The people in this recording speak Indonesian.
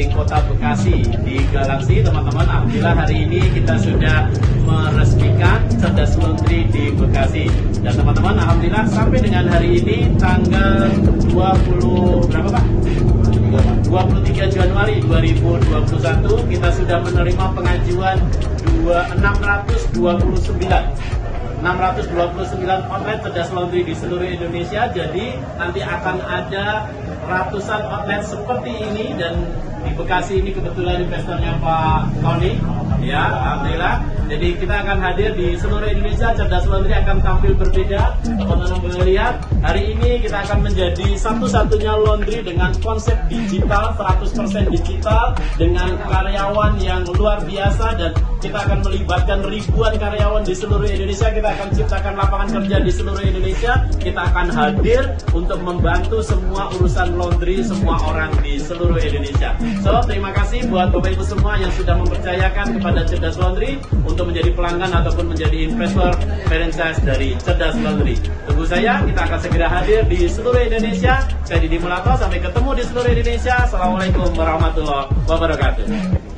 di Kota Bekasi di Galaxi, teman-teman. Alhamdulillah hari ini kita sudah meresmikan Cerdas Laundry di Bekasi. Dan teman-teman, alhamdulillah sampai dengan hari ini tanggal 20 berapa Pak? 23 Januari 2021 kita sudah menerima pengajuan 629 outlet Cerdas Laundry di seluruh Indonesia. Jadi nanti akan ada ratusan outlet seperti ini, dan di Bekasi ini kebetulan investornya Pak Tony, ya, alhamdulillah. Jadi kita akan hadir di seluruh Indonesia. Cerdas Laundry akan tampil berbeda. Teman-teman boleh lihat, hari ini kita akan menjadi satu-satunya laundry dengan konsep digital, 100% digital, dengan karyawan yang luar biasa, dan kita akan melibatkan ribuan karyawan di seluruh Indonesia. Kita akan ciptakan lapangan kerja di seluruh Indonesia. Kita akan hadir untuk membantu semua urusan laundry semua orang di seluruh Indonesia. So, terima kasih buat Bapak Ibu semua yang sudah mempercayakan kepada Cerdas Laundry untuk menjadi pelanggan ataupun menjadi investor franchise dari Cerdas Laundry. Tunggu saya, kita akan segera hadir di seluruh Indonesia. Saya Didi Mulato, sampai ketemu di seluruh Indonesia. Assalamualaikum warahmatullahi wabarakatuh.